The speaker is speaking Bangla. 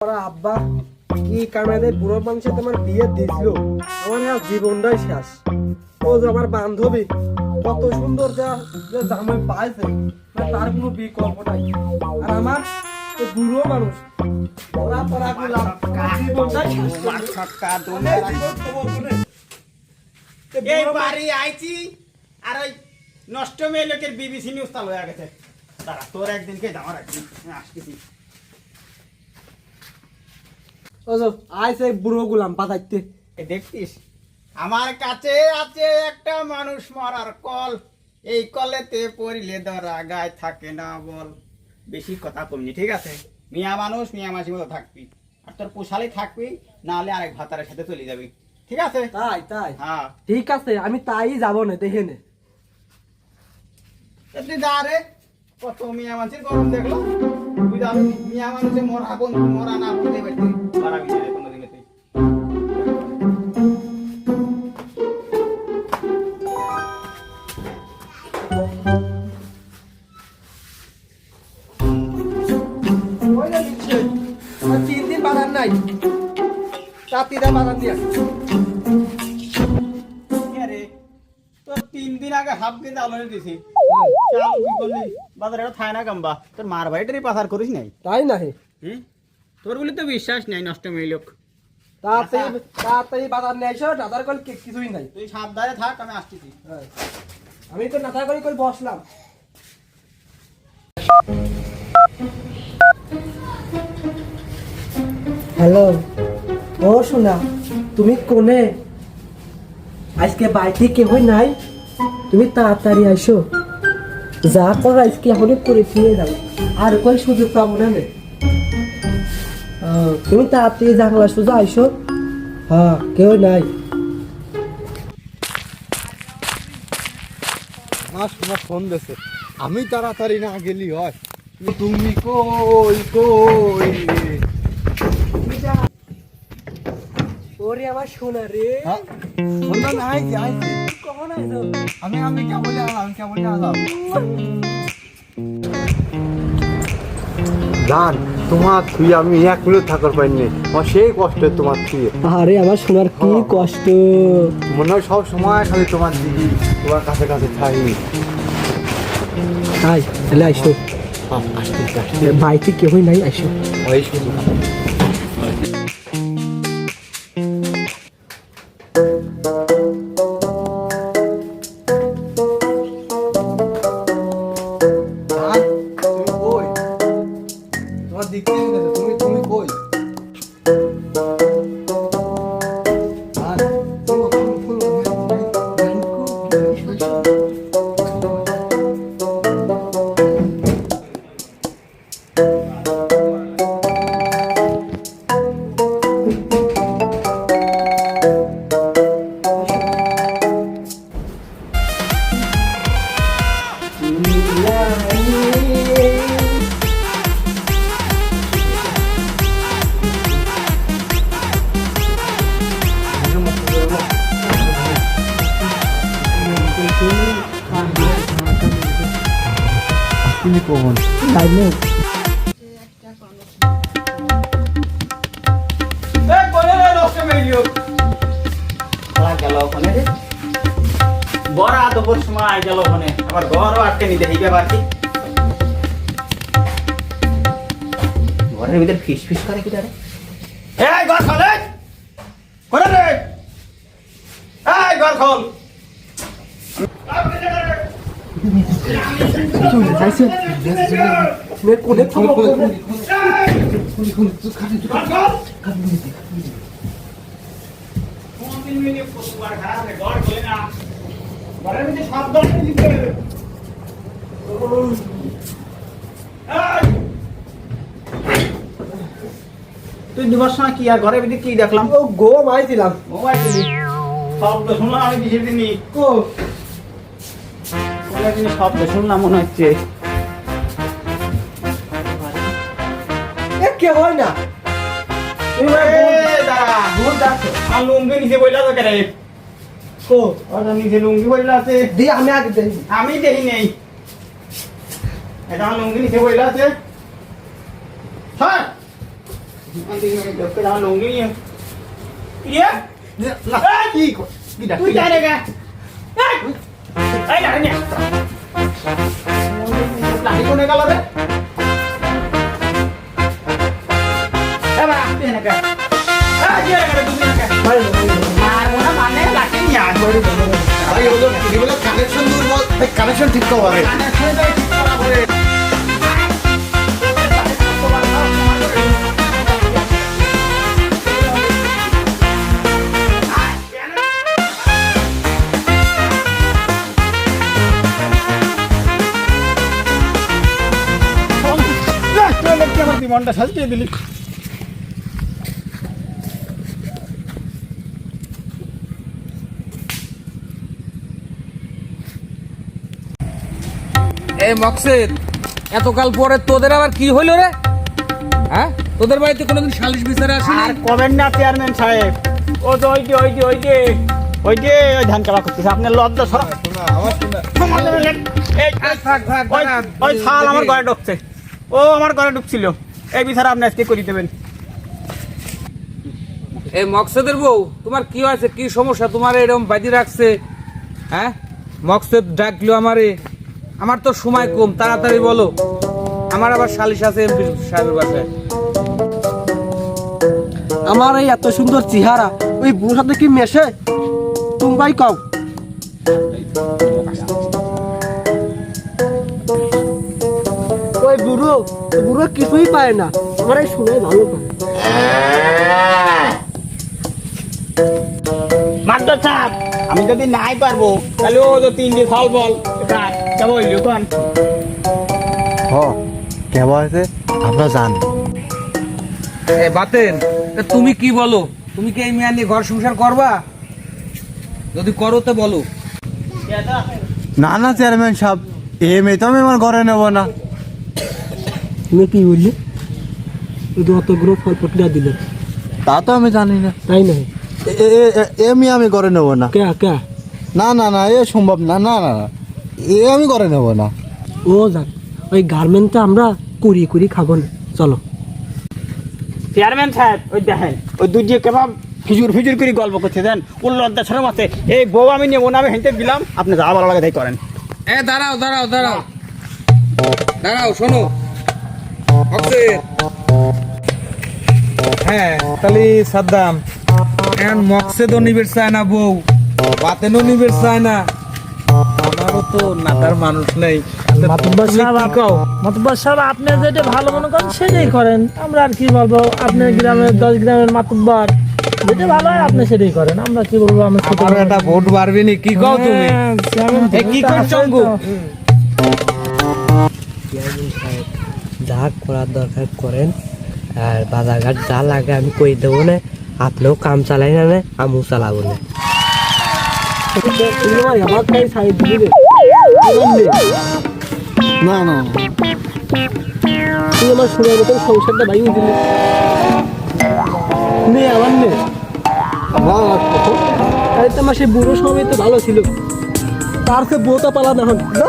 ওরা আব্বা কি কামাইদের বুড়ো মানুষের তোমার বিয়ে দিছিল আমার আর জীবনটাই শেষ। ও যে আমার বান্ধবী কত সুন্দর যা যে জামাই পাইছে তার কোনো বিকল্প নাই। আর আমার বুড়ো মানুষ ওরা পড়া গুলা জীবনটাই শেষ এই বাড়ি আইছি আর ওই নষ্ট মেয়ে লোকের বিবিসি নিউজ চালু হয়ে গেছে। দাঁড়া তোর একদিনকে যাওয়ার একদিন আসতেছি। আইসে বুড়ো গুলাম পাতাইতে দেখতিস আমার কাছে আছে একটা মানুষ মরার কল, এই কলেতে পড়িলে ধরা গায়ে থাকে না বল। বেশি কথা কমনি, ঠিক আছে? মিয়া মানুষ মিয়া মাসির মতো থাকবি, আর তোর পোষালে থাকবি, না হলে আরেক ভাতারের সাথে চলে যাবি, ঠিক আছে? তাই তাই হ্যাঁ ঠিক আছে, আমি তাই যাবো না দেখে নে। তুই যা রে, কত মিয়া মানুষের গরম দেখলো। তুই যাবি মিয়া মানুষের মরা বন্ধু মরা না বুঝতে পারছি বাড়াবি না রে কোনোদিনে তুই। তিন দিন বাজার নাই, রাত্রিটা বাজার দিয়ে রে তোর 3 দিন আগে হাফ দিন আলোনে দিছি, চাল কি করলি? বাজারে থায় না কাম্বা, তোর মার বাড়িটারই পাচার করিস নাই? তাই নাহি তোর বলি তো বিশ্বাস নাই, নষ্ট মেয়ে লোক। তাড়াতাড়ি বাজার নিয়ে এসো, দাদার কল কিছুই নাই। তুই সাবধানে থাক, আমি আসতেছি। আমি তো নাতা করে কল বসলাম। হ্যালো, ও শোনা, তুমি কোনে? আজকে বাড়িতে কেউ নাই, তুমি তাড়াতাড়ি আসো। যা করো আজকে এখনই করে ফিরে যাবো, আর কই সুযোগ পাবো না। তুমি তাড়াতাড়ি জানলা সোজা আইসো। হ্যাঁ, কেউ নাই। আমার শোনা ফোন দিয়েছে, আমি তাড়াতাড়ি না গেলি হয়। তুমি কই কই? ওরে আমার সোনা রে, শোনা না আইছি আইছি। কখন আইছো? আমি কেমন আলাম জান, তোমার তুই আমি 1 মিনিট থাকার পাইনি, আমার সেই কষ্ট তোমার তুই। আরে আমার সোনার কি কষ্ট, মনে হয় সব সময় খালি তোমার দিদি তোমার কাছে কাছে থাকি। তাই তাহলে আইসো। বাড়িতে কেউই নাই, আইসো। ওই শুধু কখন বড়া দুপুর সময় গেল ওখানে, আবার ঘরও আটকে নিতে হইবে। বাকি ঘরের ভিতরে ফিস ফিস করে কি রে? এই ঘর খোলে করে রে, এই ঘর খোল। তুই দিবস সময় কি আর ঘরের ভিতরে কি দেখলাম? ও গো মাইছিলাম। মোবাইল শব্দ শুনলাম আমি কিসের দিনই শব্দ শুনলাম মনে হচ্ছে। কে হয় না, লুঙ্গি নিচে বইলা তো কেন? নিচে লুঙ্গি বইলা আছে, আমি আগে দেখি। আমি দেখি নেই। এটা লুঙ্গি নিচে বইলা আছে। লুঙ্গি নিয়ে ইয়ে কি কর- কি ডাক- তুই কি ডাক- যাই রে গা এই লাড়ি নিয়ে লাড়ি কোনে গেল রে এ বা তুই এনে কে কি রে তুই এনে কে মারবো না মানে লাঠি নিয়ে আয় ভাই এগুলো কানেকশন দুর্বল কানেকশন ঠিক করো আগে মনটা সাজিয়ে দিলি এই মকসেদ এতকাল পরে তোদের আবার কি হইল রে? হ্যাঁ, তোদের বাড়িতে কোনোদিন সালিশ বিচারে আসেনি? আর কবেন না চেয়ারম্যান সাহেব ও তো ওই ধান কালা করতেছে আপনার লজ্জা সরা ওই শাল আমার ঘরে ঢুকছে ও আমার ঘরে ঢুকছিল এই বিচার আপনি আজকে করে দেবেন এই মকসেদের বউ, তোমার কি হয়েছে? কি সমস্যা তোমার এরকম বাজি রাখছে? হ্যাঁ, মকসেদ ডাকলো আমারে, আমার তো সময় কম, তাড়াতাড়ি বলো। আমার আবার সালিশ আছে এমপি সাহেবের বাসায়। আমার এই এত সুন্দর চেহারা ওই বুড়োর সাথে কি মেশে? তুমি ভাই কও। ওই বুড়ো কিছুই পায় না, আমার এই শুনে ভালো পায়। মাত্র চাপ আমি যদি নাই পারবো তাহলে ও তো তিনটি ফল বল কেমন হইল কোন হ কেমন হয়েছে আমরা জানি এ বাতেন, তা তুমি কি বলো? তুমি কি এই মেয়ে নিয়ে ঘর সংসার করবা? যদি করো তো বলো। না না চেয়ারম্যান সাহেব এ মেয়ে তো আমি আমার ঘরে নেবো না তুমি কি বললি? শুধু অতগুলো ফল প্রক্রিয়া দিলে, তা তো আমি জানি না তাই নয়? এ মেয়ে আমি ঘরে নেবো না কে কে? না না না এ সম্ভব না না না না এ আমি ঘরে নেবো না ও যাক, ওই গার্মেন্টটা আমরা কুড়ি খাবো না, চলো। চেয়ারম্যান সাহেব ওই দেখেন ওই দুই যে কেমন ফিজুর করে গল্প করছে দেন ওর লজ্জা ছাড়া মাসে এই বউ আমি নেবো না আমি হেঁটে দিলাম আপনি যা ভালো লাগে তাই করেন এ দাঁড়াও দাঁড়াও দাঁড়াও দাঁড়াও, শোনো মকসেদ। হ্যাঁ, তাহলে সাদ্দাম এখন মকসেদও নিবের চায় না বউ, বাতেনও নিবের চায় না, আমারও তো নাতার মানুষ নেই। মাতব্বর সাহেব, কও মাতব্বর সাহেব আপনি যেটা ভালো মনে করেন সেটাই করেন, আমরা আর কি বলবো? আপনার গ্রামের 10 গ্রামের মাতব্বর যেটা ভালো হয় আপনি সেটাই করেন, আমরা কি বলবো? আমরা ছোট আমার একটা ভোট বাড়বি নি, কি কও তুমি? হ্যাঁ, চেয়ারম্যান এ কি করছো অঙ্গু? যা করার দরকার করেন, আর বাজারঘাট যা লাগে আমি করে দেবো না, আপনিও কাম চালাই না, আমিও চালাবো না। আমার তাই সাইড দিবে, না না তুই আমার শুনে মতন সংসারটা ভাঙিয়ে দিলে। নে আমার নে, তাই তো আমার সেই বুড়ো সময় তো ভালো ছিল, তার সে বউটা পালা না হন না।